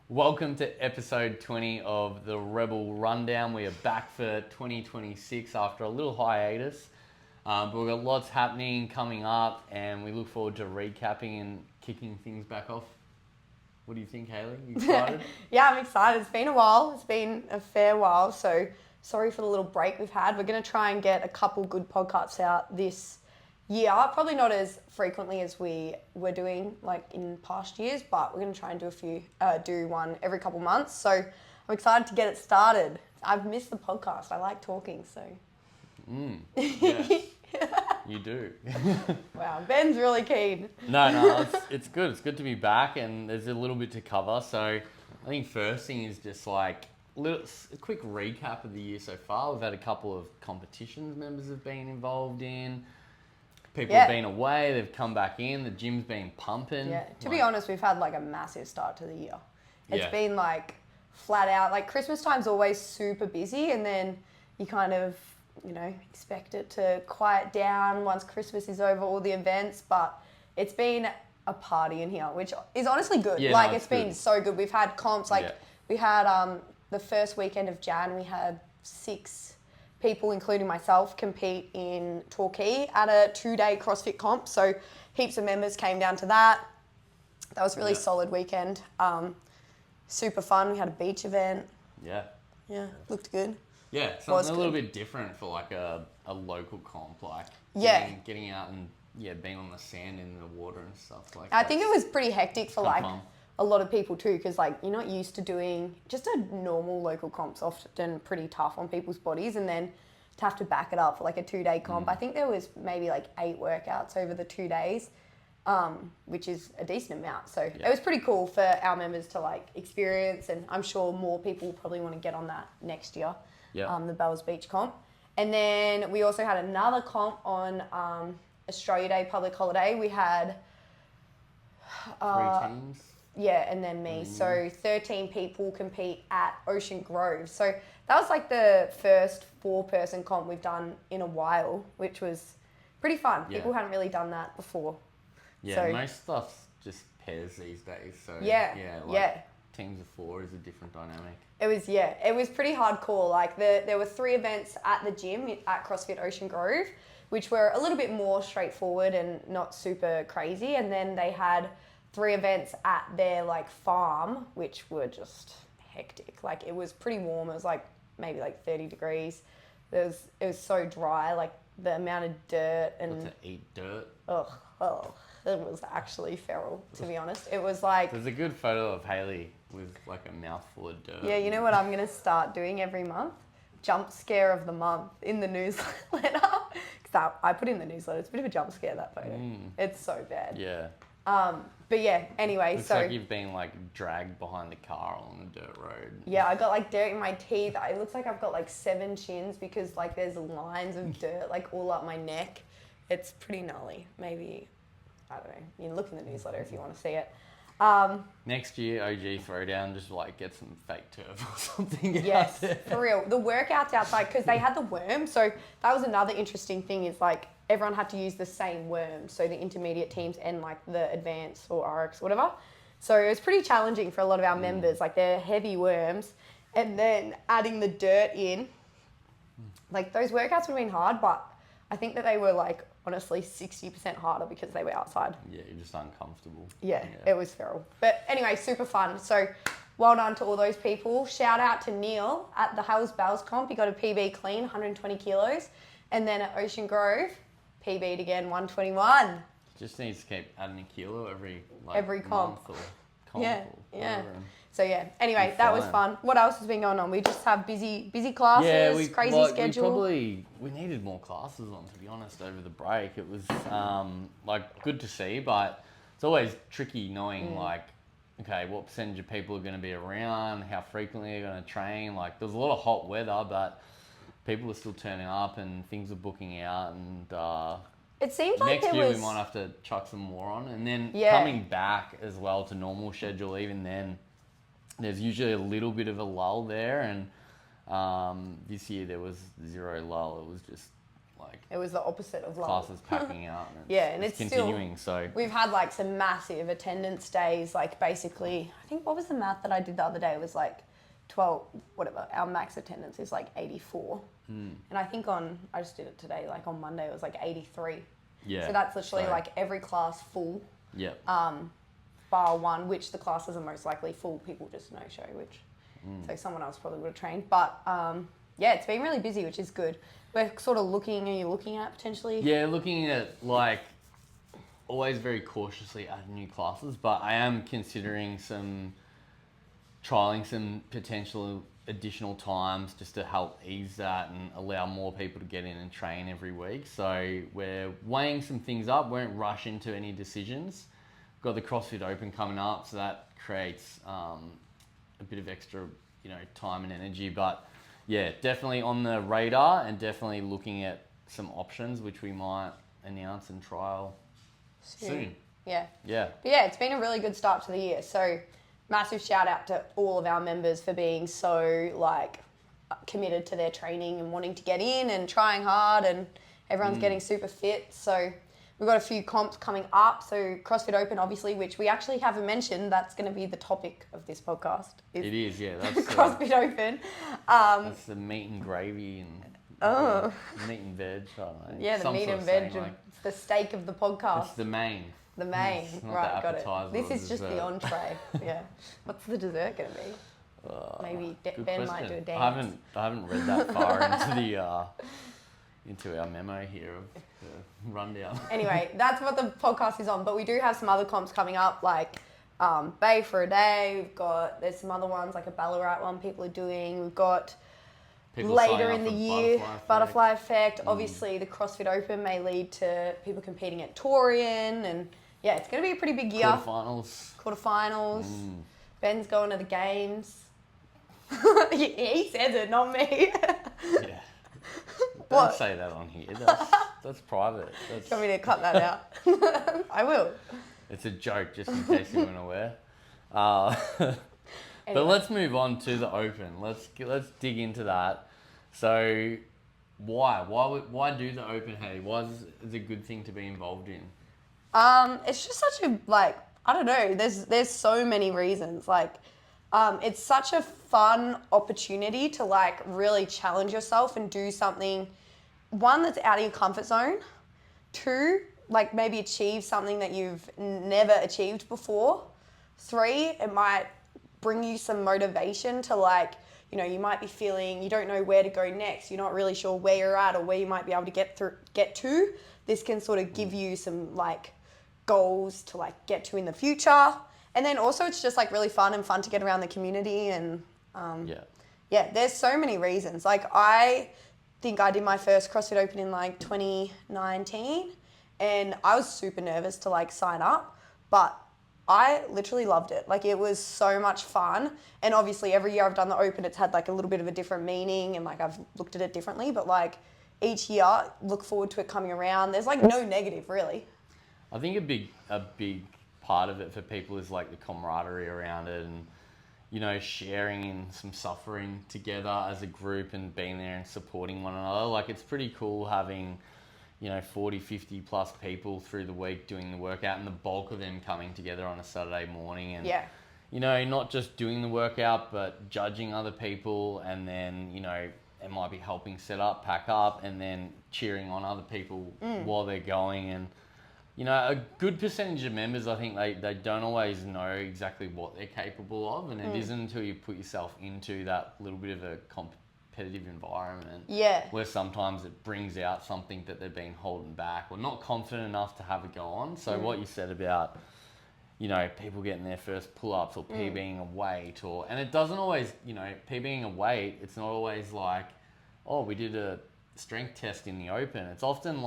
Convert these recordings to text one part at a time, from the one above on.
Welcome to episode 20 of the Rebel Rundown. We are back for 2026 after a little hiatus, but we've got lots happening coming up, and we look forward to recapping and kicking things back off. What do you think, Hayley? You excited? Yeah, I'm excited. It's been a while. It's been a fair while, so sorry for the little break we've had. We're going to try and get a couple good podcasts out this year. Probably not as frequently as we were doing like in past years, but we're going to try and do one every couple months. So I'm excited to get it started. I've missed the podcast. I like talking, so. Yes, you do. Wow, Ben's really keen. No, it's good. It's good to be back, and there's a little bit to cover. So I think first thing is just like a quick recap of the year so far. We've had a couple of competitions members have been involved in. People have been away, they've come back in, the gym's been pumping. Yeah, to be honest, we've had like a massive start to the year. It's been like flat out, like Christmas time's always super busy, and then you kind of, expect it to quiet down once Christmas is over, all the events, but it's been a party in here, which is honestly good. Yeah, it's been so good. We've had comps, we had the first weekend of Jan, we had 6 people, including myself, compete in Torquay at a 2-day CrossFit comp. So heaps of members came down to that. That was a really solid weekend. Super fun. We had a beach event. Yeah, looked good. Yeah, something a little bit different for like a local comp, like getting out and being on the sand in the water and stuff like that. I think it was pretty hectic for like fun. A lot of people too, because like you're not used to doing just a normal local comp's often pretty tough on people's bodies, and then to have to back it up for like a 2-day comp. I think there was maybe like 8 workouts over the 2 days, which is a decent amount. So it was pretty cool for our members to like experience, and I'm sure more people probably want to get on that next year. The Bells Beach comp. And then we also had another comp on Australia Day public holiday. We had 3 teams. Yeah, and then me. So 13 people compete at Ocean Grove. So that was like the first 4-person comp we've done in a while, which was pretty fun. Yeah. People hadn't really done that before. Yeah, so, most stuff's just pairs these days. So teams of 4 is a different dynamic. It was pretty hardcore. Like there were 3 events at the gym at CrossFit Ocean Grove, which were a little bit more straightforward and not super crazy. And then they had 3 events at their like farm, which were just hectic. Like it was pretty warm. It was like maybe like 30 degrees. It was so dry. Like the amount of dirt and to eat dirt. It was actually feral, to be honest. It was like there's a good photo of Hayley with like a mouthful of dirt. Yeah, you know what I'm gonna start doing every month? Jump scare of the month in the newsletter. Because I put in the newsletter. It's a bit of a jump scare, that photo. It's so bad. Yeah. But yeah, anyway, Looks like you've been like dragged behind the car on the dirt road. Yeah, I got like dirt in my teeth. It looks like I've got like 7 chins because like there's lines of dirt like all up my neck. It's pretty gnarly. Maybe, I don't know. You can look in the newsletter if you want to see it. Next year, OG Throwdown, just like get some fake turf or something. Yes, for real. The workouts outside, because they had the worm. So that was another interesting thing, is like everyone had to use the same worm. So the intermediate teams and like the advanced or RX, whatever. So it was pretty challenging for a lot of our members. Like they're heavy worms, and then adding the dirt in. Like those workouts would have been hard, but I think that they were like honestly 60% harder because they were outside. Yeah, you're just uncomfortable. Yeah, it was feral. But anyway, super fun. So well done to all those people. Shout out to Neil at the Hales Bells comp. He got a PB clean, 120 kilos. And then at Ocean Grove, PB'd again, 121. Just needs to keep adding a kilo every comp. Month or comp or whatever. So yeah, anyway, that was fun. What else has been going on? We just have busy classes, crazy schedule. We needed more classes on, to be honest, over the break. It was like good to see, but it's always tricky knowing like, okay, what percentage of people are going to be around, how frequently they're going to train. Like there's a lot of hot weather, but people are still turning up and things are booking out, and it seems like next year we might have to chuck some more on, and then coming back as well to normal schedule. Even then, there's usually a little bit of a lull there, and this year there was 0 lull. It was just like It was the opposite of love. classes packing out. And Yeah, and it's continuing. Still, we've had like some massive attendance days. Like basically, I think what was the math that I did the other day? It was like 12, whatever. Our max attendance is like 84. And I think I just did it today, like on Monday, it was like 83. Yeah. So that's literally like every class full. Yep. Bar one, which the classes are most likely full, people just no show, which so someone else probably would have trained. But yeah, it's been really busy, which is good. We're sort of are you looking at potentially? Yeah, looking at like always very cautiously adding new classes, but I am considering trialing some potential additional times just to help ease that and allow more people to get in and train every week. So we're weighing some things up, won't rush into any decisions. Got the CrossFit Open coming up, so that creates a bit of extra, time and energy. But yeah, definitely on the radar and definitely looking at some options which we might announce and trial soon. Yeah. Yeah. But yeah, it's been a really good start to the year. So massive shout out to all of our members for being so like committed to their training and wanting to get in and trying hard, and everyone's getting super fit. So we've got a few comps coming up. So CrossFit Open, obviously, which we actually haven't mentioned. That's going to be the topic of this podcast. It is, yeah. That's CrossFit Open. That's the meat and gravy and meat and veg. I don't know. Yeah, the meat and veg. It's the steak of the podcast. It's the main. The main, It's not right? the Got it. This is just the entree. Yeah. What's the dessert gonna be? Maybe Ben might do a dance. I haven't read that far into our memo here of the rundown. Anyway, that's what the podcast is on. But we do have some other comps coming up, like Bay for a Day. There's some other ones like a Ballarat one people are doing. We've got People later in the year, Butterfly Effect. Mm. Obviously, the CrossFit Open may lead to people competing at Torian, and yeah, it's going to be a pretty big year. Quarterfinals. Ben's going to the games. He says it, not me. Yeah. Don't say that on here. That's private. Do you want me to cut that out? I will. It's a joke, just in case you weren't aware. Anyway. But let's move on to the Open. Let's dig into that. So, why do the Open, Hayley? Why is it a good thing to be involved in? It's just such a I don't know. There's so many reasons. It's such a fun opportunity to really challenge yourself and do something. One, that's out of your comfort zone. Two, maybe achieve something that you've never achieved before. Three, it might bring you some motivation to you might be feeling you don't know where to go next. You're not really sure where you're at or where you might be able to get to. This can sort of give you some goals to get to in the future. And then also it's just really fun to get around the community and yeah, there's so many reasons. I think I did my first CrossFit Open in 2019 and I was super nervous to sign up, but I literally loved it. It was so much fun. And obviously every year I've done the Open, it's had a little bit of a different meaning and I've looked at it differently, but each year look forward to it coming around. There's no negative really. I think a big part of it for people is the camaraderie around it and, sharing in some suffering together as a group and being there and supporting one another. It's pretty cool having 40, 50 plus people through the week doing the workout and the bulk of them coming together on a Saturday morning and, not just doing the workout, but judging other people and then, it might be helping set up, pack up and then cheering on other people while they're going. And, a good percentage of members, I think they don't always know exactly what they're capable of. And it isn't until you put yourself into that little bit of a competitive environment where sometimes it brings out something that they've been holding back or not confident enough to have a go on. So what you said about, people getting their first pull-ups or PBing a weight and it doesn't always, PBing a weight, it's not always we did a strength test in the Open. It's often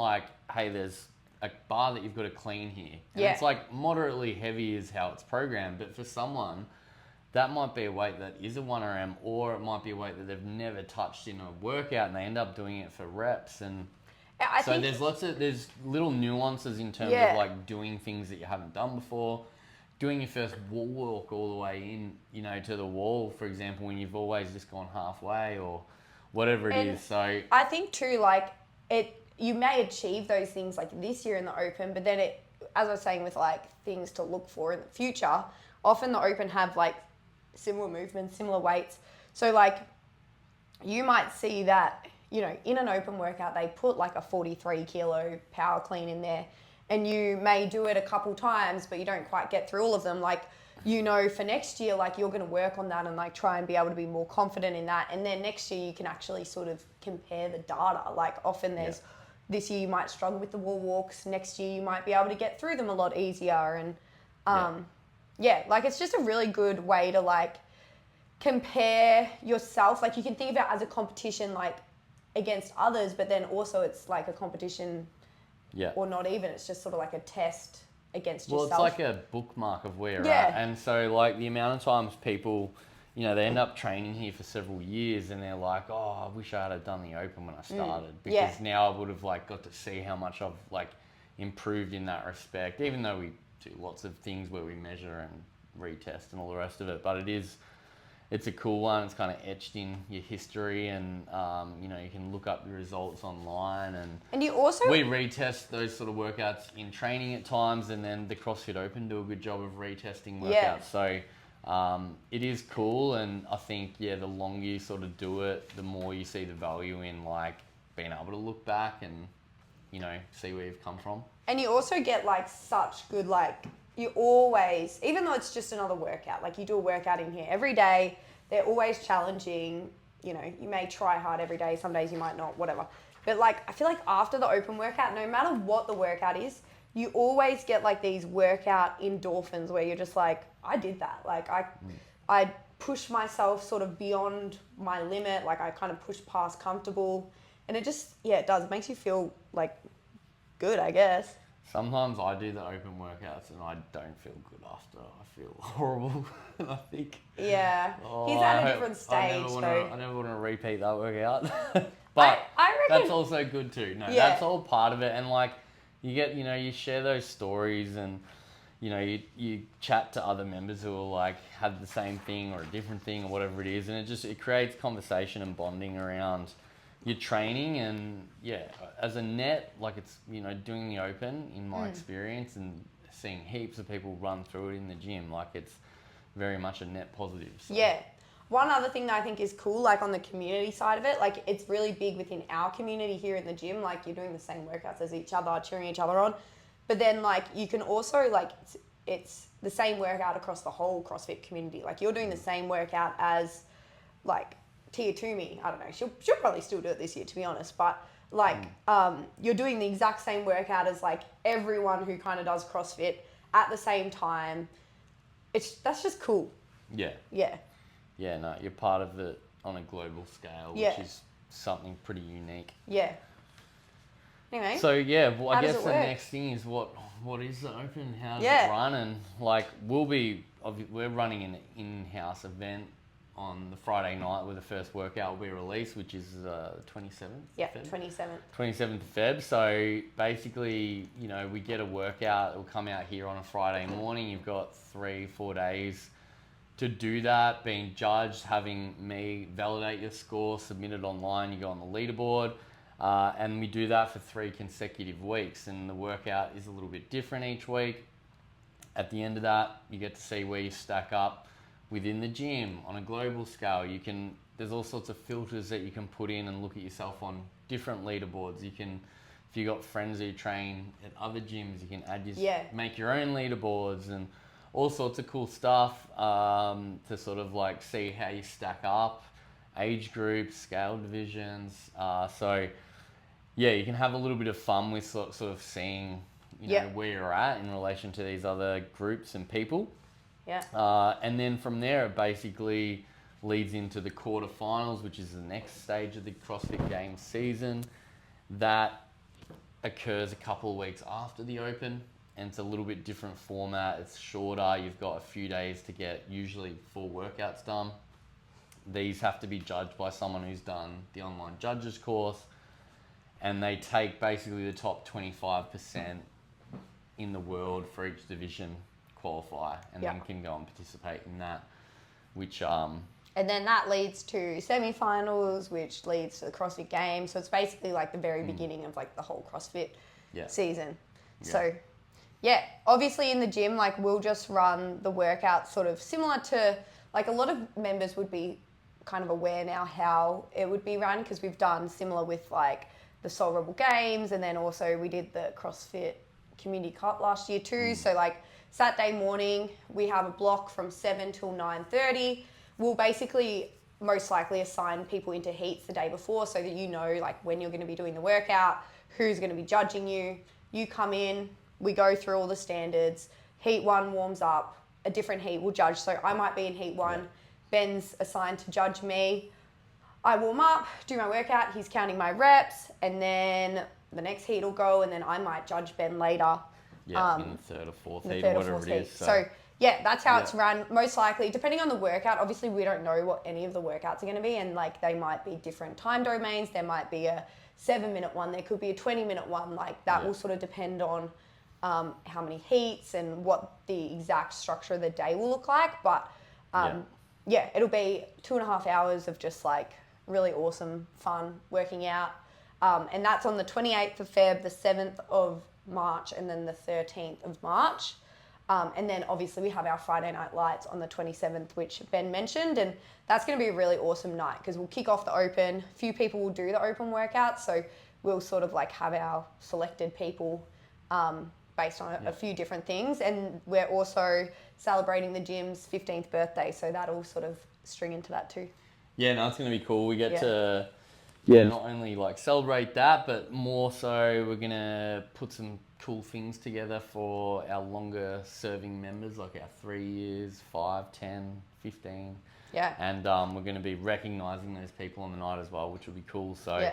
hey, there's a bar that you've got to clean here. And it's moderately heavy is how it's programmed, but for someone, that might be a weight that is a 1RM or it might be a weight that they've never touched in a workout and they end up doing it for reps. And there's little nuances in terms of doing things that you haven't done before, doing your first wall walk all the way in, to the wall, for example, when you've always just gone halfway or whatever it is. So I think too, you may achieve those things like this year in the Open, but then it, as I was saying, with like things to look for in the future, often the Open have like similar movements, similar weights. So like you might see that, you know, in an Open workout, they put like a 43 kilo power clean in there, and you may do it a couple times, but you don't quite get through all of them. Like, you know, for next year, like you're going to work on that and like try and be able to be more confident in that. And then next year you can actually sort of compare the data. Like often there's, this year you might struggle with the wall walks. Next year you might be able to get through them a lot easier. And like it's just a really good way to like compare yourself. Like you can think of it as a competition, like against others, but then also it's like a competition or not even. It's just sort of like a test against yourself. Well, it's like a bookmark of where you're at. And so like the amount of times people, you know, they end up training here for several years and they're like, oh, I wish I had done the Open when I started, because now I would have like got to see how much I've like improved in that respect, even though we do lots of things where we measure and retest and all the rest of it. But it's a cool one. It's kind of etched in your history, and you know, you can look up your results online, and you also, we retest those sort of workouts in training at times, and then the CrossFit Open do a good job of retesting workouts. So it is cool, and I think the longer you sort of do it, the more you see the value in like being able to look back and, you know, see where you've come from. And you also get like such good, like, you always, even though it's just another workout, like you do a workout in here every day, they're always challenging. You know, you may try hard every day, some days you might not, whatever. But like, I feel like after the Open workout, no matter what the workout is, you always get like these workout endorphins where you're just like, I did that. Like I pushed myself sort of beyond my limit. Like I kind of pushed past comfortable, and it just, it does. It makes you feel like good, I guess. Sometimes I do the Open workouts and I don't feel good after. I feel horrible. I think. Yeah. He's at a different stage, I never want to repeat that workout. But I reckon that's also good too. No, that's all part of it. And like, you get, you know, you share those stories, and, you know, you chat to other members who are like, have the same thing or a different thing or whatever it is. And it creates conversation and bonding around your training. And as a net, like, it's, you know, doing the Open in my experience and seeing heaps of people run through it in the gym, like it's very much a net positive. So. Yeah. One other thing that I think is cool, like on the community side of it, like it's really big within our community here in the gym. Like you're doing the same workouts as each other, cheering each other on. But then like you can also like, it's the same workout across the whole CrossFit community. Like you're doing the same workout as like Tia Toomey. I don't know. She'll probably still do it this year, to be honest. But like you're doing the exact same workout as like everyone who kind of does CrossFit at the same time. That's just cool. Yeah. Yeah. Yeah, no, you're part of it on a global scale, which is something pretty unique. Yeah. Anyway. So well, I guess the next thing is what is the Open? How does it run? And like we're running an in-house event on the Friday night where the first workout will be released, which is 27th. Yeah, 27th. 27th of Feb. So basically, you know, we get a workout. It will come out here on a Friday morning. You've got 3-4 days to do that, being judged, having me validate your score, submit it online, you go on the leaderboard, and we do that for 3 consecutive weeks. And the workout is a little bit different each week. At the end of that, you get to see where you stack up within the gym on a global scale. There's all sorts of filters that you can put in and look at yourself on different leaderboards. You can, if you got friends who train at other gyms, you can make your own leaderboards and all sorts of cool stuff to sort of like see how you stack up, age groups, scale divisions. So you can have a little bit of fun with sort of seeing, you know, where you're at in relation to these other groups and people. Yeah. And then from there, it basically leads into the quarterfinals, which is the next stage of the CrossFit Games season. That occurs a couple of weeks after the Open. And it's a little bit different format. It's shorter. You've got a few days to get usually 4 workouts done. These have to be judged by someone who's done the online judges course. And they take basically the top 25% in the world for each division qualify, and then can go and participate in that, which And then that leads to semi-finals, which leads to the CrossFit Games. So it's basically like the very beginning of like the whole CrossFit season. Yeah. So yeah, obviously in the gym, like we'll just run the workout sort of similar to, like a lot of members would be kind of aware now how it would be run, because we've done similar with like the Soul Rebel Games, and then also we did the CrossFit Community Cup last year too. So like Saturday morning, we have a block from 7 till 9:30. We'll basically most likely assign people into heats the day before so that you know like when you're going to be doing the workout, who's going to be judging you. You come in, we go through all the standards. Heat 1 warms up, a different heat will judge. So I might be in heat 1, Ben's assigned to judge me. I warm up, do my workout, he's counting my reps, and then the next heat will go, and then I might judge Ben later. Yeah, in the third or fourth heat or whatever it is. So yeah, that's how it's run. Most likely, depending on the workout, obviously we don't know what any of the workouts are going to be, and like they might be different time domains. There might be a 7-minute one, there could be a 20-minute one. Like that will sort of depend on how many heats and what the exact structure of the day will look like. But it'll be 2.5 hours of just like really awesome, fun working out. And that's on the 28th of Feb, the 7th of March, and then the 13th of March. And then obviously we have our Friday Night Lights on the 27th, which Ben mentioned, and that's going to be a really awesome night because we'll kick off the Open. A few people will do the Open workout, so we'll sort of like have our selected people based on a few different things. And we're also celebrating the gym's 15th birthday, so that'll sort of string into that too. Yeah, no, it's going to be cool. We get to not only like celebrate that, but more so we're going to put some cool things together for our longer serving members, like our 3 years, 5, 10, 15. Yeah. And we're going to be recognising those people on the night as well, which will be cool. So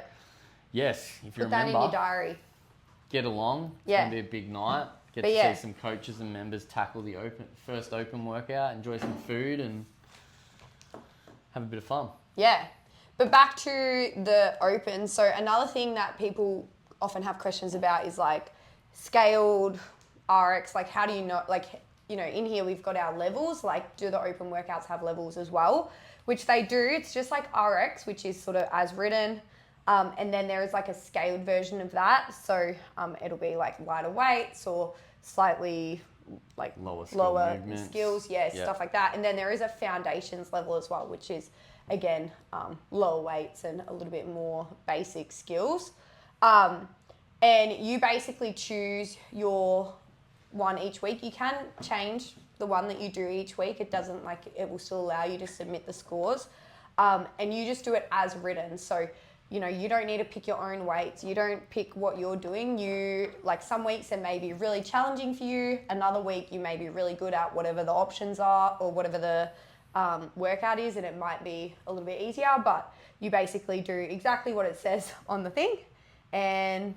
yes, if you put that remember, in your diary. Get along. It's going to be a big night. Get to see some coaches and members tackle the first open workout, enjoy some food and have a bit of fun. Yeah. But back to the Open. So another thing that people often have questions about is like scaled RX. Like how do you know, like, you know, in here we've got our levels. Like do the Open workouts have levels as well? Which they do. It's just like RX, which is sort of as written. And then there is like a scaled version of that. So it'll be like lighter weights or slightly like lower skills, stuff like that. And then there is a foundations level as well, which is again lower weights and a little bit more basic skills. And you basically choose your one each week. You can change the one that you do each week. It doesn't like, it will still allow you to submit the scores. And you just do it as written. So, you know, you don't need to pick your own weights. You don't pick what you're doing. You, like some weeks it may be really challenging for you. Another week you may be really good at whatever the options are or whatever the workout is, and it might be a little bit easier, but you basically do exactly what it says on the thing. And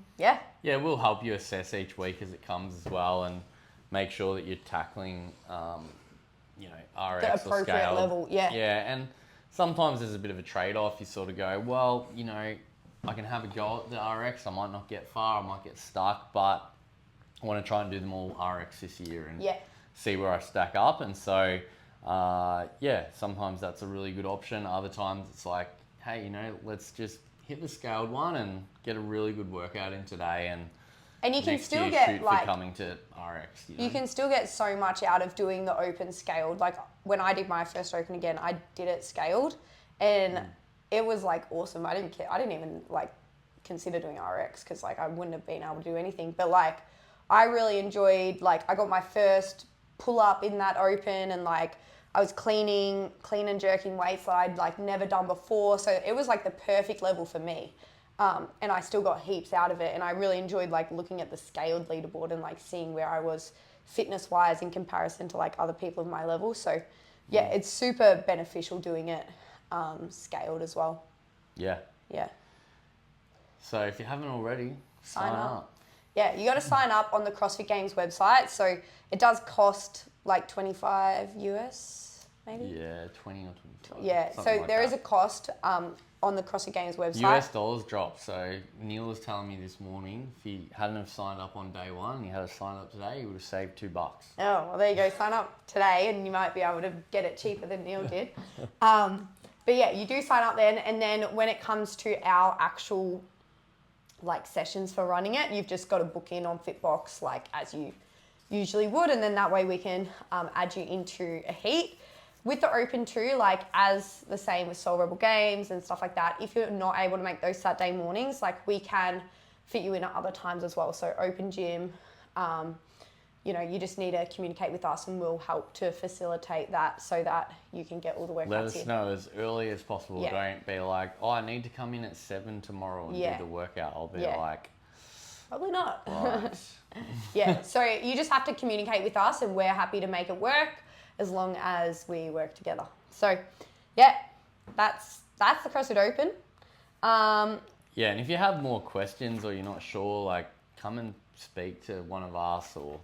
we'll help you assess each week as it comes as well, and make sure that you're tackling, RX the appropriate or scale level. Yeah, and sometimes there's a bit of a trade-off. You sort of go, well, you know, I can have a go at the RX. I might not get far. I might get stuck, but I want to try and do them all RX this year and see where I stack up. And so, sometimes that's a really good option. Other times it's like, hey, you know, let's just hit the scaled one and get a really good workout in today, and you can still get like coming to RX. You can still get so much out of doing the Open scaled. Like when I did my first Open again, I did it scaled, and it was like awesome. I didn't care. I didn't even like consider doing RX because like I wouldn't have been able to do anything. But like I really enjoyed, like I got my first pull up in that Open, and like I was clean and jerking weights that I'd like never done before. So it was like the perfect level for me. And I still got heaps out of it. And I really enjoyed like looking at the scaled leaderboard and like seeing where I was fitness wise in comparison to like other people of my level. So yeah, it's super beneficial doing it scaled as well. Yeah. Yeah. So if you haven't already, sign up. Yeah, you got to sign up on the CrossFit Games website. So it does cost like $25 US, maybe? Yeah, 20 or 25. Yeah, so there is a cost. on the CrossFit Games website. US dollars dropped. So Neil was telling me this morning, if he hadn't have signed up on day one, he had to sign up today, he would have saved $2. Oh, well, there you go. Sign up today and you might be able to get it cheaper than Neil did. But yeah, you do sign up then. And then when it comes to our actual like sessions for running it, you've just got to book in on Fitbox like as you usually would. And then that way we can add you into a heat. With the Open too, like as the same with Soul Rebel Games and stuff like that, if you're not able to make those Saturday mornings, like we can fit you in at other times as well. So Open Gym, you know, you just need to communicate with us and we'll help to facilitate that so that you can get all the workouts in. Let us know as early as possible. Yeah. Don't be like, oh, I need to come in at 7 tomorrow and do the workout. I'll be like, probably not. right. Yeah, so you just have to communicate with us and we're happy to make it work as long as we work together. So yeah, that's the CrossFit Open. Yeah, and if you have more questions or you're not sure, like come and speak to one of us or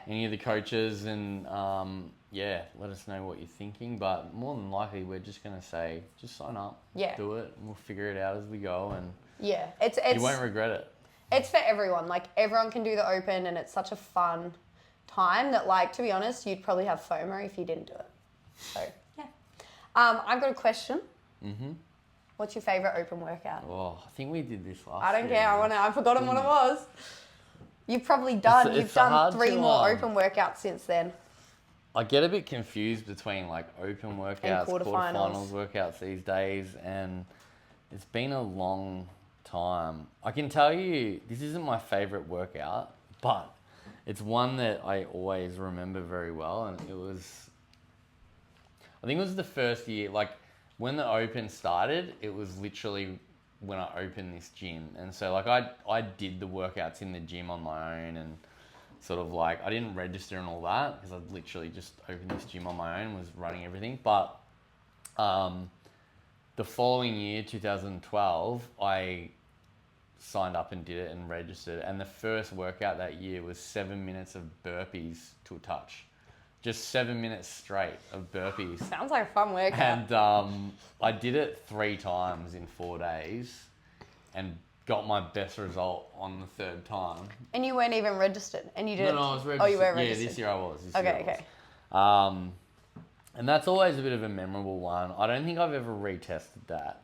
any of the coaches and let us know what you're thinking. But more than likely, we're just going to say, just sign up, do it, and we'll figure it out as we go. And it's you won't regret it. It's for everyone. Like everyone can do the Open and it's such a fun time that, like, to be honest, you'd probably have FOMO if you didn't do it. So yeah. I've got a question. What's your favourite Open workout? Oh, I think we did this last I don't year. care. I've forgotten what it was. You've probably done. You've done 3 more Open workouts since then. I get a bit confused between like Open workouts, quarterfinals workouts these days, and it's been a long time. I can tell you this isn't my favourite workout, but it's one that I always remember very well, and I think it was the first year, like when the Open started, it was literally when I opened this gym. And so like I did the workouts in the gym on my own and sort of like, I didn't register and all that because I literally just opened this gym on my own, was running everything. But the following year, 2012, I signed up and did it and registered. And the first workout that year was 7 minutes of burpees to a touch. Just 7 minutes straight of burpees. Sounds like a fun workout. And I did it 3 times in 4 days and got my best result on the 3rd time. And you weren't even registered? And you didn't? No, I was registered. Oh, you were registered? Yeah, this year I was. Okay. And that's always a bit of a memorable one. I don't think I've ever retested that.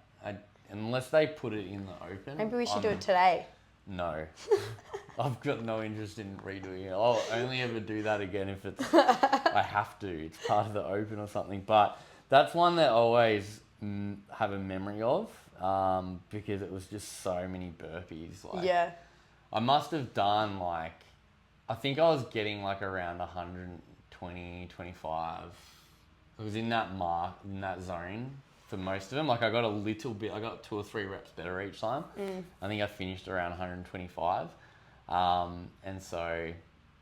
Unless they put it in the Open. Maybe we should do it today. No. I've got no interest in redoing it. I'll only ever do that again if it's I have to. It's part of the Open or something. But that's one that I always have a memory of because it was just so many burpees. Like, I must have done like, I think I was getting like around 120, 25. It was in that zone for most of them. Like I got a little bit, I got 2 or 3 reps better each time. I think I finished around 125. And so it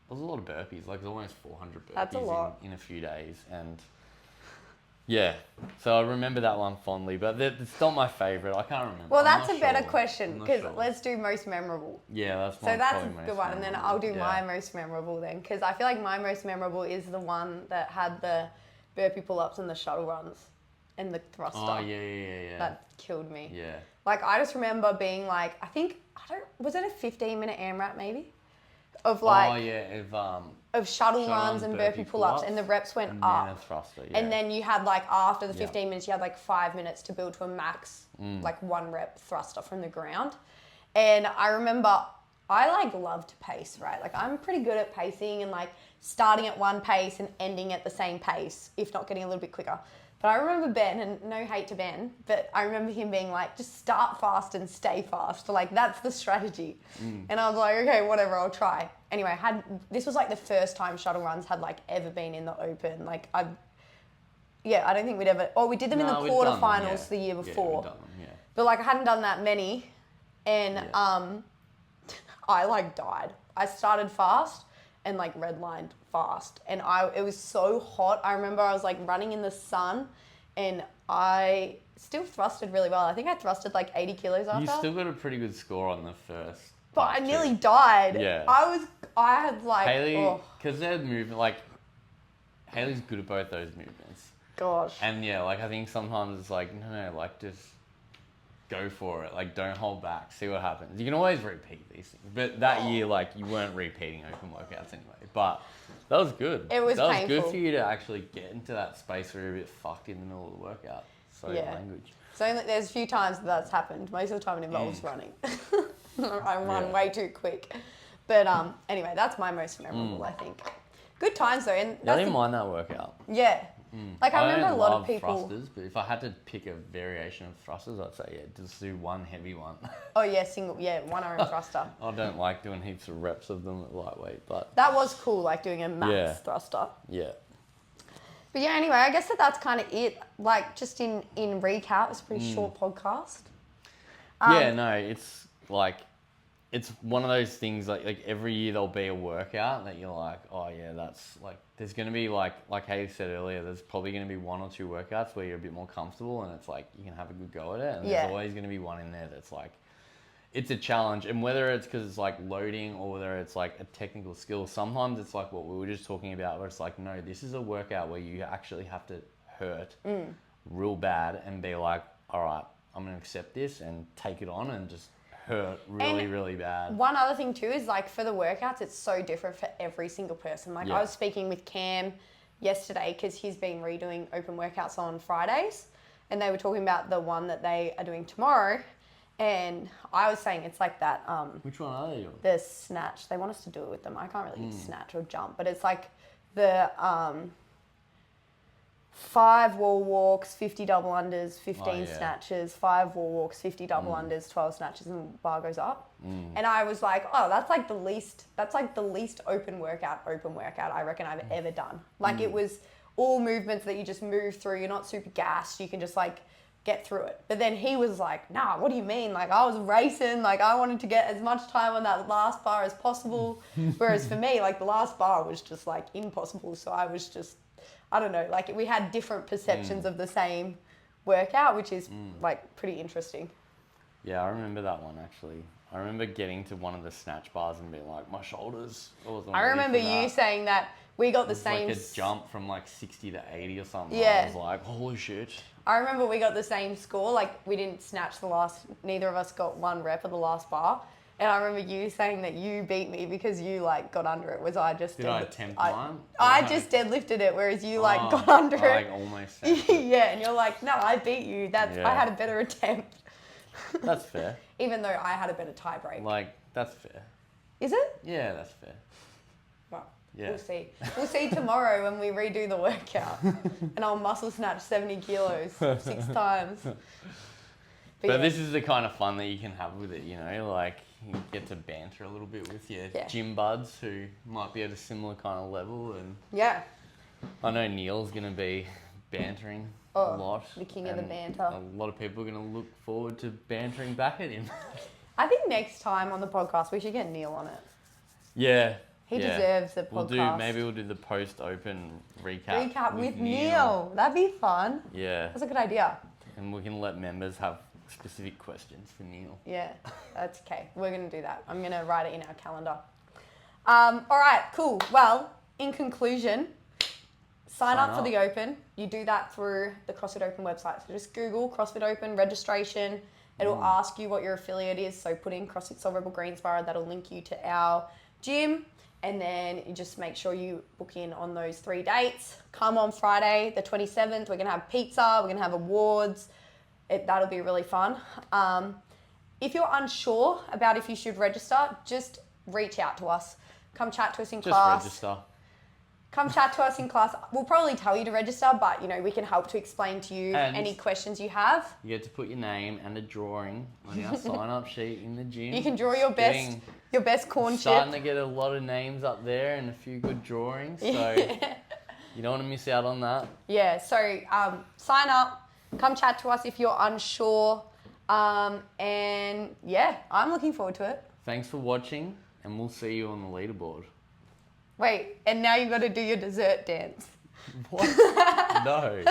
was a lot of burpees, like it was almost 400 burpees. That's a lot. In a few days. And yeah, so I remember that one fondly, but it's not my favourite. I can't remember. Well, that's a better question because let's do most memorable. Yeah, that's so that's a good one. And then I'll do my most memorable then because I feel like my most memorable is the one that had the burpee pull-ups and the shuttle runs. And the thruster. Oh, yeah. That killed me. Yeah. Like, I just remember being like, was it a 15-minute AMRAP maybe? Of like... Oh, yeah, of shuttle runs and burpee pull-ups, and the reps went up. And a thruster, And then you had like, after the 15 minutes, you had like 5 minutes to build to a max, like 1 rep thruster from the ground. And I remember, I like love to pace, right? Like, I'm pretty good at pacing and like starting at one pace and ending at the same pace, if not getting a little bit quicker. But I remember Ben, and no hate to Ben, but I remember him being like, just start fast and stay fast. Like, that's the strategy. And I was like, okay, whatever, I'll try. Anyway, this was like the first time shuttle runs had like ever been in the Open. Like, I don't think we'd ever, we did them in the quarterfinals the year before. Yeah, we've done them, But like, I hadn't done that many. And I like died. I started fast and like redlined fast, and it was so hot. I remember I was like running in the sun, and I still thrusted really well. I think I thrusted like 80 kilos after. You still got a pretty good score on the first. But I nearly died. Yeah. I had like Hayley, because they're movement, like Hayley's good at both those movements. Gosh. And yeah, like I think sometimes it's like no, like just go for it. Like, don't hold back. See what happens. You can always repeat these things. But that year, like, you weren't repeating open workouts anyway. But that was good. It was That painful. was good for you to actually get into that space where you're a bit fucked in the middle of the workout. So language. So there's a few times that's happened. Most of the time it involves running. I run way too quick. But anyway, that's my most memorable, I think. Good times though. And I didn't mind that workout. Yeah. Like I remember a lot of people. Thrusters, but if I had to pick a variation of thrusters, I'd say just do one heavy one. Oh yeah, one arm thruster. I don't like doing heaps of reps of them at lightweight, but that was cool, like doing a max thruster. Yeah. But yeah, anyway, I guess that's kind of it. Like just in recap, it's a pretty short podcast. It's like it's one of those things like every year there'll be a workout that you're like, oh yeah, that's like, there's going to be like Hayley said earlier, there's probably going to be one or two workouts where you're a bit more comfortable and it's like, you can have a good go at it. And there's always going to be one in there that's like, it's a challenge. And whether it's because it's like loading or whether it's like a technical skill, sometimes it's like what we were just talking about where it's like, no, this is a workout where you actually have to hurt real bad and be like, all right, I'm going to accept this and take it on and just hurt really bad. One other thing too is like for the workouts, it's so different for every single person. Like I was speaking with Cam yesterday because he's been redoing open workouts on Fridays and they were talking about the one that they are doing tomorrow. And I was saying it's like that. Which one are they doing? The snatch. They want us to do it with them. I can't really snatch or jump, but it's like the 5 wall walks, 50 double unders, 15 snatches, 5 wall walks, 50 double unders, 12 snatches, and bar goes up. And I was like, oh, that's like the least open workout I reckon I've ever done. Like it was all movements that you just move through. You're not super gassed. You can just like get through it. But then he was like, nah, what do you mean? Like I was racing, like I wanted to get as much time on that last bar as possible. Whereas for me, like the last bar was just like impossible. So I was just, I don't know, like we had different perceptions of the same workout, which is like pretty interesting. Yeah, I remember that one actually. I remember getting to one of the snatch bars and being like, my shoulders. I remember you saying that we got the same. Like a jump from like 60 to 80 or something. Yeah. I was like, holy shit. I remember we got the same score. Like we didn't snatch neither of us got one rep of the last bar. And I remember you saying that you beat me because you like got under it. Was I just Did I attempt mine? I just deadlifted it, whereas you like got under it. Like almost. Yeah, and you're like, no, I beat you. I had a better attempt. That's fair. Even though I had a better tie break. Like that's fair. Is it? Yeah, that's fair. Well, we'll see. We'll see tomorrow when we redo the workout, and I'll muscle snatch 70 kilos 6 times. But this is the kind of fun that you can have with it, you know, like you get to banter a little bit with your gym buds who might be at a similar kind of level. And I know Neil's going to be bantering a lot. The king of the banter. A lot of people are going to look forward to bantering back at him. I think next time on the podcast, we should get Neil on it. Yeah. He deserves the podcast. Maybe we'll do the post-open recap. Recap with Neil. That'd be fun. Yeah. That's a good idea. And we can let members have specific questions for Neil. Yeah, that's okay. We're going to do that. I'm going to write it in our calendar. All right, cool. Well, in conclusion, sign up for the Open. You do that through the CrossFit Open website. So just Google CrossFit Open registration. It'll ask you what your affiliate is. So put in CrossFit Soul Rebel Greensboro. That'll link you to our gym. And then you just make sure you book in on those 3 dates. Come on Friday, the 27th. We're going to have pizza. We're going to have awards. That'll be really fun. If you're unsure about if you should register, just reach out to us. Come chat to us in class. Just register. Come chat to us in class. We'll probably tell you to register, but you know we can help to explain to you any questions you have. You get to put your name and a drawing on our sign-up sheet in the gym. You can draw your best corn chip. Starting to get a lot of names up there and a few good drawings, so you don't want to miss out on that. Yeah. So sign up. Come chat to us if you're unsure. And yeah, I'm looking forward to it. Thanks for watching, and we'll see you on the leaderboard. Wait, and now you've got to do your dessert dance. What? No.